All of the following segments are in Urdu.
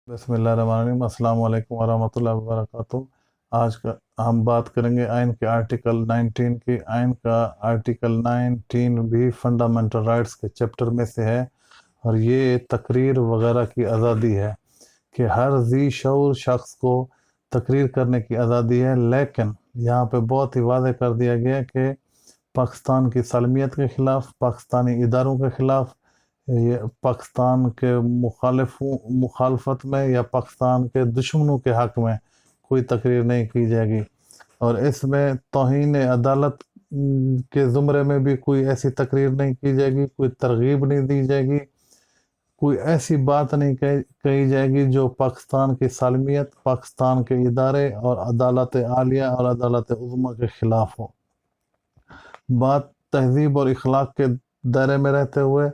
بسم اللہ الرحمن الرحیم۔ السلام علیکم ورحمۃ اللہ وبرکاتہ۔ آج کا ہم بات کریں گے آئین کے آرٹیکل 19 کی۔ آئین کا آرٹیکل 19 بھی فنڈامنٹل رائٹس کے چیپٹر میں سے ہے، اور یہ تقریر وغیرہ کی آزادی ہے کہ ہر ذی شعور شخص کو تقریر کرنے کی آزادی ہے، لیکن یہاں پہ بہت ہی واضح کر دیا گیا کہ پاکستان کی سالمیت کے خلاف، پاکستانی اداروں کے خلاف، یہ پاکستان کے مخالفت میں یا پاکستان کے دشمنوں کے حق میں کوئی تقریر نہیں کی جائے گی، اور اس میں توہین عدالت کے زمرے میں بھی کوئی ایسی تقریر نہیں کی جائے گی، کوئی ترغیب نہیں دی جائے گی، کوئی ایسی بات نہیں کہی جائے گی جو پاکستان کی سالمیت، پاکستان کے ادارے اور عدالت عالیہ اور عدالت عظمیٰ کے خلاف ہو۔ بات تہذیب اور اخلاق کے دائرے میں رہتے ہوئے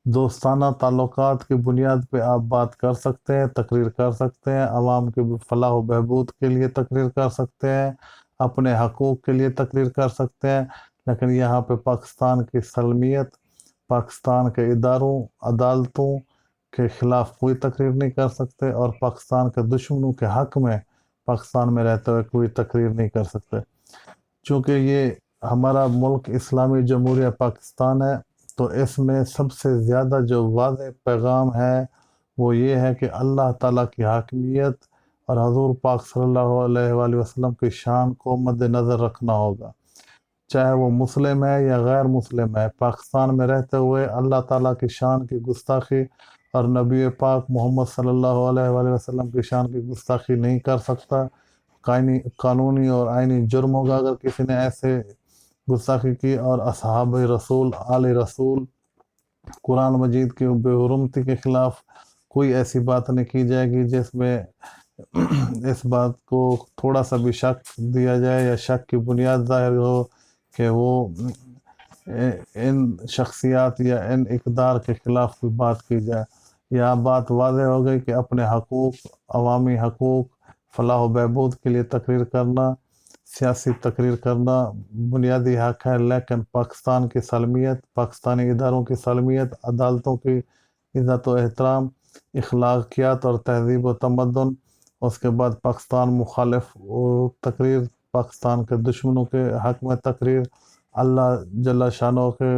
دوستانہ تعلقات کی بنیاد پہ آپ بات کر سکتے ہیں، تقریر کر سکتے ہیں، عوام کے فلاح و بہبود کے لیے تقریر کر سکتے ہیں، اپنے حقوق کے لیے تقریر کر سکتے ہیں، لیکن یہاں پہ پاکستان کی سالمیت، پاکستان کے اداروں، عدالتوں کے خلاف کوئی تقریر نہیں کر سکتے، اور پاکستان کے دشمنوں کے حق میں پاکستان میں رہتے ہوئے کوئی تقریر نہیں کر سکتے۔ چونکہ یہ ہمارا ملک اسلامی جمہوریہ پاکستان ہے، تو اس میں سب سے زیادہ جو واضح پیغام ہے وہ یہ ہے کہ اللہ تعالیٰ کی حاکمیت اور حضور پاک صلی اللہ علیہ وآلہ وسلم کی شان کو مد نظر رکھنا ہوگا، چاہے وہ مسلم ہے یا غیر مسلم ہے۔ پاکستان میں رہتے ہوئے اللہ تعالیٰ کی شان کی گستاخی اور نبی پاک محمد صلی اللہ علیہ وآلہ وسلم کی شان کی گستاخی نہیں کر سکتا۔ قانونی اور آئینی جرم ہوگا اگر کسی نے ایسے گستاخی کی، اور اصحاب رسول، آل رسول، قرآن مجید کی بے حرمتی کے خلاف کوئی ایسی بات نہیں کی جائے گی جس میں اس بات کو تھوڑا سا بھی شک دیا جائے یا شک کی بنیاد ظاہر ہو کہ وہ ان شخصیات یا ان اقدار کے خلاف کوئی بات کی جائے۔ یا بات واضح ہو گئی کہ اپنے حقوق، عوامی حقوق، فلاح و بہبود کے لیے تقریر کرنا، سیاسی تقریر کرنا بنیادی حق ہے، لیکن پاکستان کی سالمیت، پاکستانی اداروں کی سالمیت، عدالتوں کی عزت و احترام، اخلاقیات اور تہذیب و تمدن، اس کے بعد پاکستان مخالف تقریر، پاکستان کے دشمنوں کے حق میں تقریر، اللہ جل شانہ کے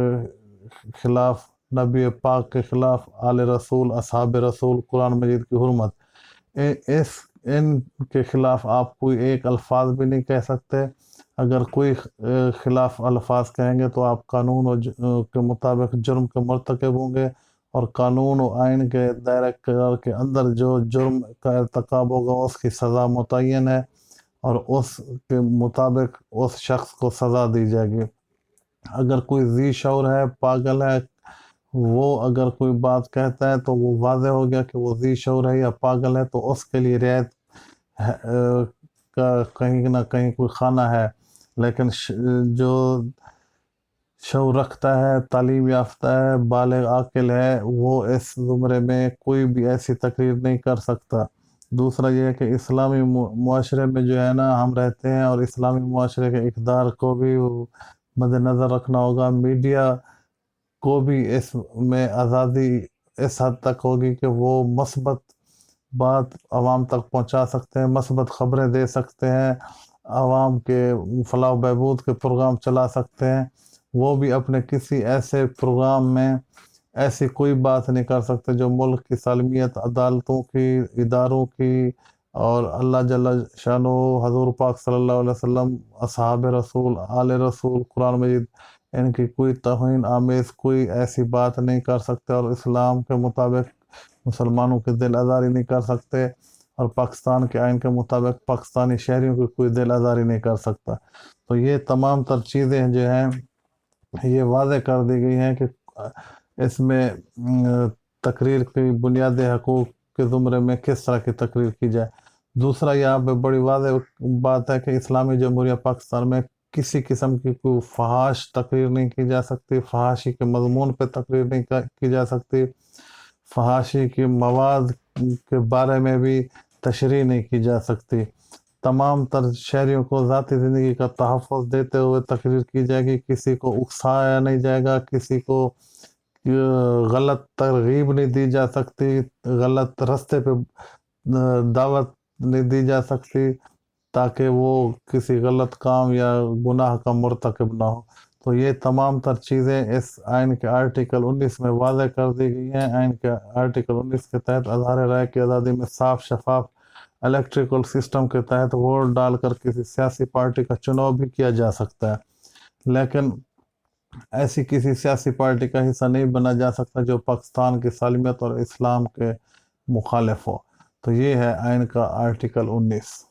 خلاف، نبی پاک کے خلاف، آل رسول، اصحاب رسول، قرآن مجید کی حرمت، ان کے خلاف آپ کوئی ایک الفاظ بھی نہیں کہہ سکتے۔ اگر کوئی خلاف الفاظ کہیں گے تو آپ قانون کے مطابق جرم کے مرتکب ہوں گے، اور قانون و آئین کے دائرہ کار کے اندر جو جرم کا ارتکاب ہوگا اس کی سزا متعین ہے، اور اس کے مطابق اس شخص کو سزا دی جائے گی۔ اگر کوئی ذی شعور ہے، پاگل ہے، وہ اگر کوئی بات کہتا ہے تو وہ واضح ہو گیا کہ وہ ذی شعور ہے یا پاگل ہے، تو اس کے لیے رعایت کا کہیں نہ کہیں کوئی خانہ ہے۔ لیکن جو شعور رکھتا ہے، تعلیم یافتہ ہے، بالغ عاقل ہے، وہ اس زمرے میں کوئی بھی ایسی تقریر نہیں کر سکتا۔ دوسرا یہ ہے کہ اسلامی معاشرے میں جو ہے نا ہم رہتے ہیں، اور اسلامی معاشرے کے اقدار کو بھی مد نظر رکھنا ہوگا۔ میڈیا کو بھی اس میں آزادی اس حد تک ہوگی کہ وہ مثبت بات عوام تک پہنچا سکتے ہیں، مثبت خبریں دے سکتے ہیں، عوام کے فلاح و بہبود کے پروگرام چلا سکتے ہیں۔ وہ بھی اپنے کسی ایسے پروگرام میں ایسی کوئی بات نہیں کر سکتے جو ملک کی سالمیت، عدالتوں کی، اداروں کی، اور اللہ جل شانہ، حضور پاک صلی اللہ علیہ وسلم، اصحاب رسول، آل رسول، قرآن مجید، ان کی کوئی توہین آمیز کوئی ایسی بات نہیں کر سکتے، اور اسلام کے مطابق مسلمانوں کی دل آزاری نہیں کر سکتے، اور پاکستان کے آئین کے مطابق پاکستانی شہریوں کی کوئی دل آزاری نہیں کر سکتا۔ تو یہ تمام تر چیزیں جو ہیں یہ واضح کر دی گئی ہیں کہ اس میں تقریر کی بنیادی حقوق کے زمرے میں کس طرح کی تقریر کی جائے۔ دوسرا یہاں پہ بڑی واضح بات ہے کہ اسلامی جمہوریہ پاکستان میں کسی قسم کی کوئی فحش تقریر نہیں کی جا سکتی، فحاشی کے مضمون پہ تقریر نہیں کی جا سکتی، فحاشی کے مواد کے بارے میں بھی تشریح نہیں کی جا سکتی۔ تمام تر شہریوں کو ذاتی زندگی کا تحفظ دیتے ہوئے تقریر کی جائے گی، کسی کو اکسایا نہیں جائے گا، کسی کو غلط ترغیب نہیں دی جا سکتی، غلط رستے پہ دعوت نہیں دی جا سکتی تاکہ وہ کسی غلط کام یا گناہ کا مرتکب نہ ہو۔ تو یہ تمام تر چیزیں اس آئین کے آرٹیکل 19 میں واضح کر دی گئی ہیں۔ آئین کے آرٹیکل 19 کے تحت اظہار رائے کی آزادی میں صاف شفاف الیکٹریکل سسٹم کے تحت ووٹ ڈال کر کسی سیاسی پارٹی کا چناؤ بھی کیا جا سکتا ہے، لیکن ایسی کسی سیاسی پارٹی کا حصہ نہیں بنا جا سکتا جو پاکستان کی سالمیت اور اسلام کے مخالف ہو۔ تو یہ ہے آئین کا آرٹیکل 19۔